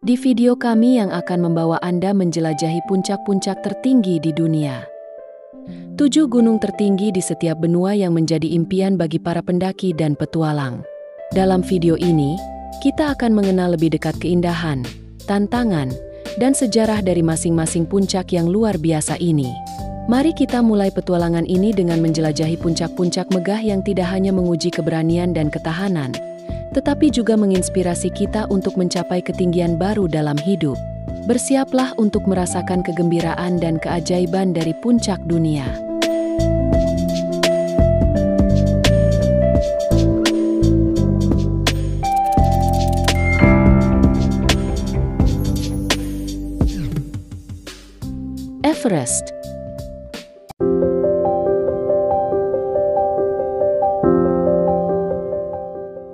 di video kami yang akan membawa Anda menjelajahi puncak-puncak tertinggi di dunia. 7 gunung tertinggi di setiap benua yang menjadi impian bagi para pendaki dan petualang. Dalam video ini, kita akan mengenal lebih dekat keindahan, tantangan, dan sejarah dari masing-masing puncak yang luar biasa ini. Mari kita mulai petualangan ini dengan menjelajahi puncak-puncak megah yang tidak hanya menguji keberanian dan ketahanan, tetapi juga menginspirasi kita untuk mencapai ketinggian baru dalam hidup. Bersiaplah untuk merasakan kegembiraan dan keajaiban dari puncak dunia. Everest.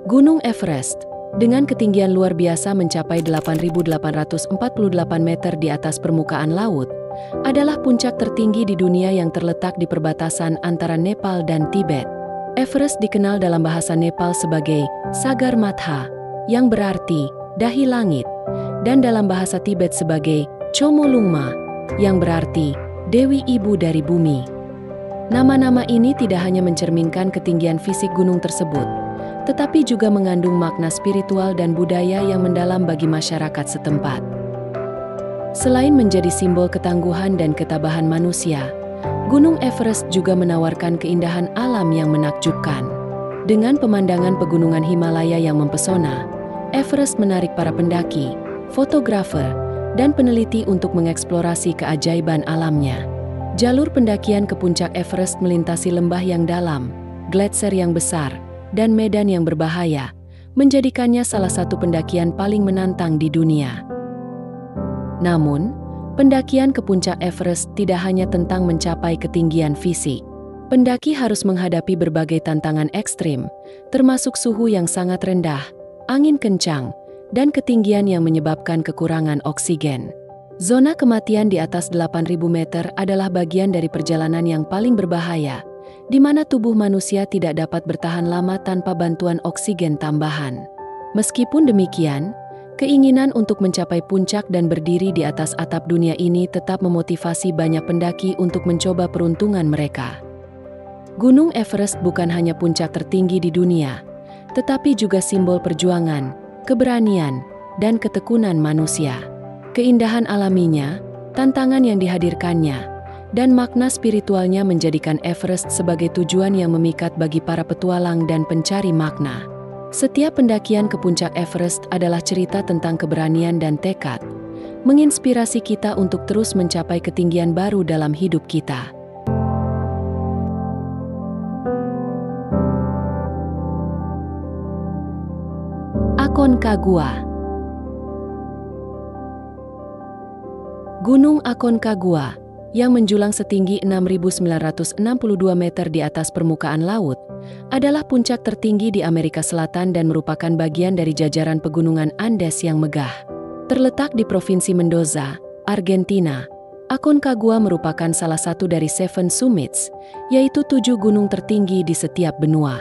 Gunung Everest, dengan ketinggian luar biasa mencapai 8.848 meter di atas permukaan laut, adalah puncak tertinggi di dunia yang terletak di perbatasan antara Nepal dan Tibet. Everest dikenal dalam bahasa Nepal sebagai Sagarmatha, yang berarti dahi langit, dan dalam bahasa Tibet sebagai Chomolungma, yang berarti Dewi Ibu dari Bumi. Nama-nama ini tidak hanya mencerminkan ketinggian fisik gunung tersebut, tetapi juga mengandung makna spiritual dan budaya yang mendalam bagi masyarakat setempat. Selain menjadi simbol ketangguhan dan ketabahan manusia, Gunung Everest juga menawarkan keindahan alam yang menakjubkan. Dengan pemandangan pegunungan Himalaya yang mempesona, Everest menarik para pendaki, fotografer, dan peneliti untuk mengeksplorasi keajaiban alamnya. Jalur pendakian ke puncak Everest melintasi lembah yang dalam, gletser yang besar, dan medan yang berbahaya, menjadikannya salah satu pendakian paling menantang di dunia. Namun, pendakian ke puncak Everest tidak hanya tentang mencapai ketinggian fisik. Pendaki harus menghadapi berbagai tantangan ekstrim, termasuk suhu yang sangat rendah, angin kencang, dan ketinggian yang menyebabkan kekurangan oksigen. Zona kematian di atas 8.000 meter adalah bagian dari perjalanan yang paling berbahaya, di mana tubuh manusia tidak dapat bertahan lama tanpa bantuan oksigen tambahan. Meskipun demikian, keinginan untuk mencapai puncak dan berdiri di atas atap dunia ini tetap memotivasi banyak pendaki untuk mencoba peruntungan mereka. Gunung Everest bukan hanya puncak tertinggi di dunia, tetapi juga simbol perjuangan, keberanian, dan ketekunan manusia. Keindahan alaminya, tantangan yang dihadirkannya, dan makna spiritualnya menjadikan Everest sebagai tujuan yang memikat bagi para petualang dan pencari makna. Setiap pendakian ke puncak Everest adalah cerita tentang keberanian dan tekad, menginspirasi kita untuk terus mencapai ketinggian baru dalam hidup kita. Aconcagua. Gunung Aconcagua, yang menjulang setinggi 6.962 meter di atas permukaan laut, adalah puncak tertinggi di Amerika Selatan dan merupakan bagian dari jajaran pegunungan Andes yang megah. Terletak di Provinsi Mendoza, Argentina, Aconcagua merupakan salah satu dari 7 summits, yaitu 7 gunung tertinggi di setiap benua.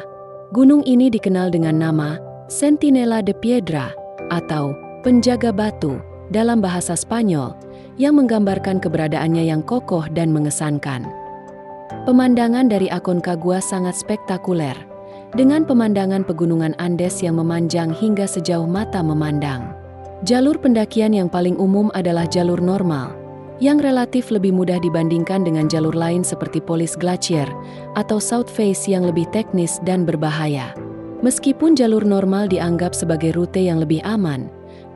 Gunung ini dikenal dengan nama Centinela de Piedra, atau penjaga batu, dalam bahasa Spanyol, yang menggambarkan keberadaannya yang kokoh dan mengesankan. Pemandangan dari Aconcagua sangat spektakuler, dengan pemandangan pegunungan Andes yang memanjang hingga sejauh mata memandang. Jalur pendakian yang paling umum adalah jalur normal, yang relatif lebih mudah dibandingkan dengan jalur lain seperti Polis Glacier atau South Face yang lebih teknis dan berbahaya. Meskipun jalur normal dianggap sebagai rute yang lebih aman,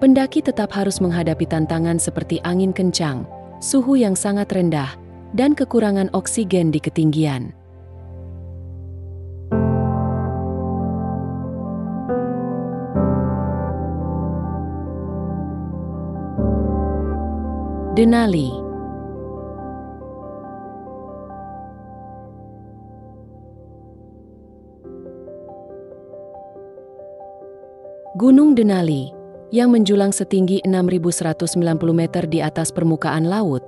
pendaki tetap harus menghadapi tantangan seperti angin kencang, suhu yang sangat rendah, dan kekurangan oksigen di ketinggian. Denali. Gunung Denali, yang menjulang setinggi 6.190 meter di atas permukaan laut,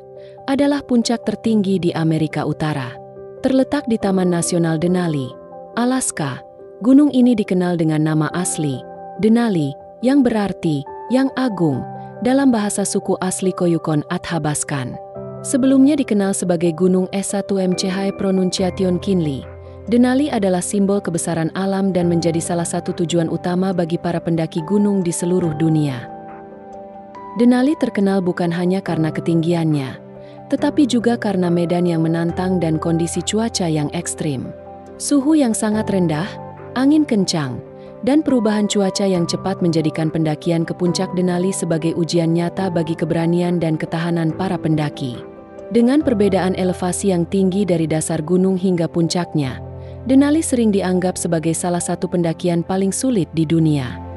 adalah puncak tertinggi di Amerika Utara. Terletak di Taman Nasional Denali, Alaska, gunung ini dikenal dengan nama asli, Denali, yang berarti yang agung, dalam bahasa suku asli Koyukon Athabaskan. Sebelumnya dikenal sebagai Gunung S1 MCH Pronunciation Kinli, Denali adalah simbol kebesaran alam dan menjadi salah satu tujuan utama bagi para pendaki gunung di seluruh dunia. Denali terkenal bukan hanya karena ketinggiannya, tetapi juga karena medan yang menantang dan kondisi cuaca yang ekstrim. Suhu yang sangat rendah, angin kencang, dan perubahan cuaca yang cepat menjadikan pendakian ke puncak Denali sebagai ujian nyata bagi keberanian dan ketahanan para pendaki. Dengan perbedaan elevasi yang tinggi dari dasar gunung hingga puncaknya, Denali sering dianggap sebagai salah satu pendakian paling sulit di dunia.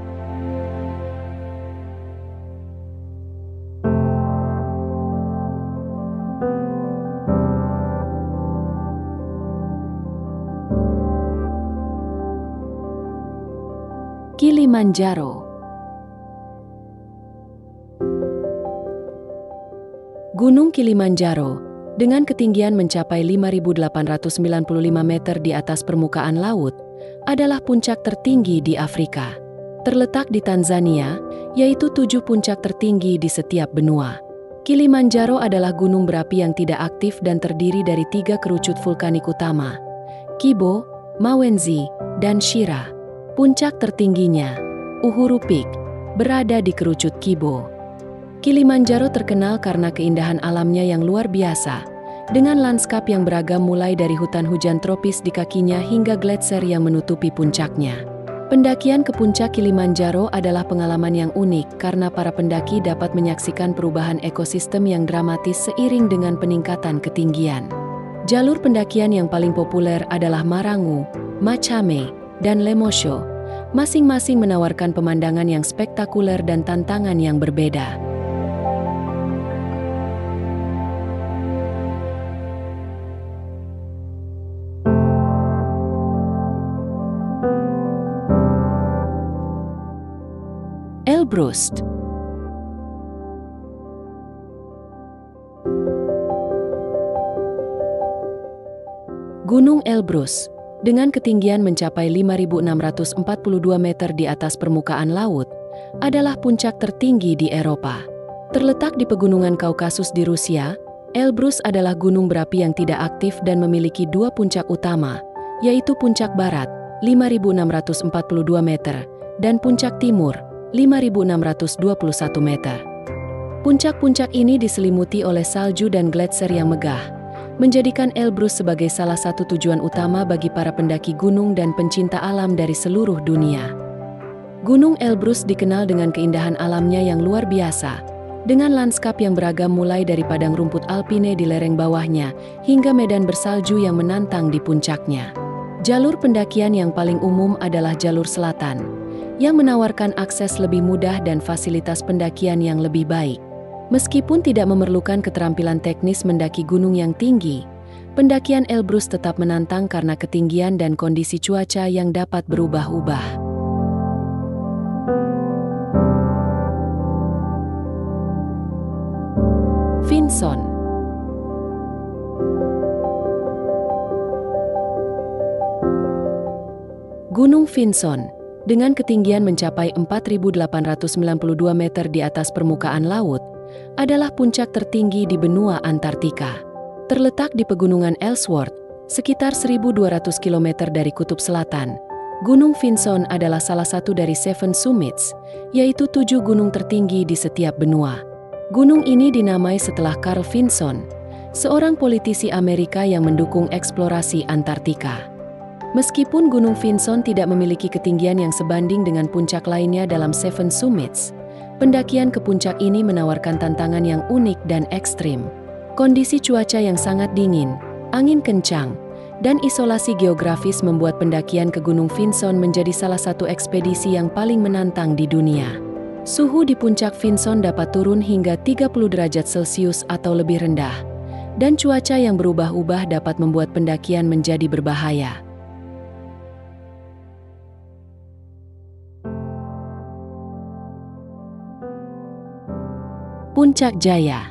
Kilimanjaro. Gunung Kilimanjaro, dengan ketinggian mencapai 5.895 meter di atas permukaan laut, adalah puncak tertinggi di Afrika. Terletak di Tanzania, yaitu 7 puncak tertinggi di setiap benua. Kilimanjaro adalah gunung berapi yang tidak aktif dan terdiri dari 3 kerucut vulkanik utama, Kibo, Mawenzi, dan Shira. Puncak tertingginya, Uhuru Peak, berada di kerucut Kibo. Kilimanjaro terkenal karena keindahan alamnya yang luar biasa, dengan lanskap yang beragam mulai dari hutan hujan tropis di kakinya hingga gletser yang menutupi puncaknya. Pendakian ke puncak Kilimanjaro adalah pengalaman yang unik karena para pendaki dapat menyaksikan perubahan ekosistem yang dramatis seiring dengan peningkatan ketinggian. Jalur pendakian yang paling populer adalah Marangu, Machame, dan Lemosho, masing-masing menawarkan pemandangan yang spektakuler dan tantangan yang berbeda. Elbrus. Gunung Elbrus, dengan ketinggian mencapai 5.642 meter di atas permukaan laut, adalah puncak tertinggi di Eropa. Terletak di pegunungan Kaukasus di Rusia, Elbrus adalah gunung berapi yang tidak aktif dan memiliki 2 puncak utama, yaitu Puncak Barat, 5.642 meter, dan Puncak Timur, 5.621 meter. Puncak-puncak ini diselimuti oleh salju dan gletser yang megah, menjadikan Elbrus sebagai salah satu tujuan utama bagi para pendaki gunung dan pencinta alam dari seluruh dunia. Gunung Elbrus dikenal dengan keindahan alamnya yang luar biasa, dengan lanskap yang beragam mulai dari padang rumput alpine di lereng bawahnya hingga medan bersalju yang menantang di puncaknya. Jalur pendakian yang paling umum adalah jalur selatan, yang menawarkan akses lebih mudah dan fasilitas pendakian yang lebih baik. Meskipun tidak memerlukan keterampilan teknis mendaki gunung yang tinggi, pendakian Elbrus tetap menantang karena ketinggian dan kondisi cuaca yang dapat berubah-ubah. Vinson. Gunung Vinson, dengan ketinggian mencapai 4.892 meter di atas permukaan laut, adalah puncak tertinggi di benua Antartika. Terletak di pegunungan Ellsworth, sekitar 1.200 km dari kutub selatan, Gunung Vinson adalah salah satu dari Seven Summits, yaitu 7 gunung tertinggi di setiap benua. Gunung ini dinamai setelah Carl Vinson, seorang politisi Amerika yang mendukung eksplorasi Antartika. Meskipun Gunung Vinson tidak memiliki ketinggian yang sebanding dengan puncak lainnya dalam Seven Summits, pendakian ke puncak ini menawarkan tantangan yang unik dan ekstrim. Kondisi cuaca yang sangat dingin, angin kencang, dan isolasi geografis membuat pendakian ke Gunung Vinson menjadi salah satu ekspedisi yang paling menantang di dunia. Suhu di puncak Vinson dapat turun hingga 30 derajat Celcius atau lebih rendah, dan cuaca yang berubah-ubah dapat membuat pendakian menjadi berbahaya. Puncak Jaya.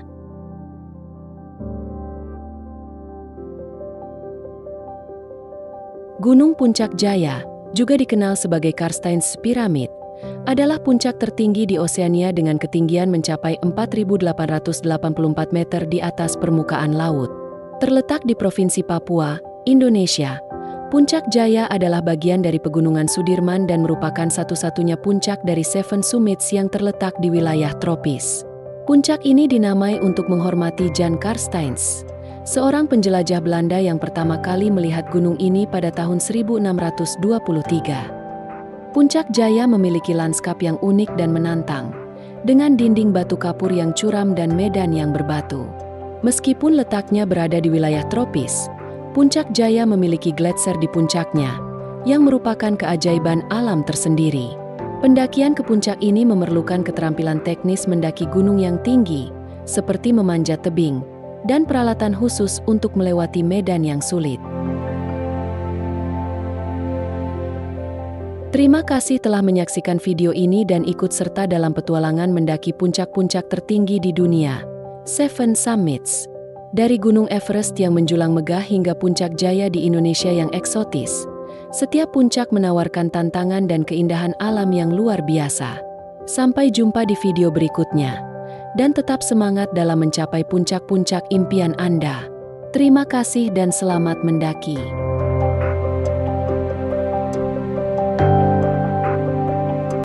Gunung Puncak Jaya, juga dikenal sebagai Karstens Pyramid, adalah puncak tertinggi di Oseania dengan ketinggian mencapai 4.884 meter di atas permukaan laut. Terletak di Provinsi Papua, Indonesia, Puncak Jaya adalah bagian dari Pegunungan Sudirman dan merupakan satu-satunya puncak dari Seven Summits yang terletak di wilayah tropis. Puncak ini dinamai untuk menghormati Jan Carstens, seorang penjelajah Belanda yang pertama kali melihat gunung ini pada tahun 1623. Puncak Jaya memiliki lanskap yang unik dan menantang, dengan dinding batu kapur yang curam dan medan yang berbatu. Meskipun letaknya berada di wilayah tropis, Puncak Jaya memiliki gletser di puncaknya, yang merupakan keajaiban alam tersendiri. Pendakian ke puncak ini memerlukan keterampilan teknis mendaki gunung yang tinggi, seperti memanjat tebing, dan peralatan khusus untuk melewati medan yang sulit. Terima kasih telah menyaksikan video ini dan ikut serta dalam petualangan mendaki puncak-puncak tertinggi di dunia, Seven Summits. Dari Gunung Everest yang menjulang megah hingga Puncak Jaya di Indonesia yang eksotis, setiap puncak menawarkan tantangan dan keindahan alam yang luar biasa. Sampai jumpa di video berikutnya, dan tetap semangat dalam mencapai puncak-puncak impian Anda. Terima kasih dan selamat mendaki.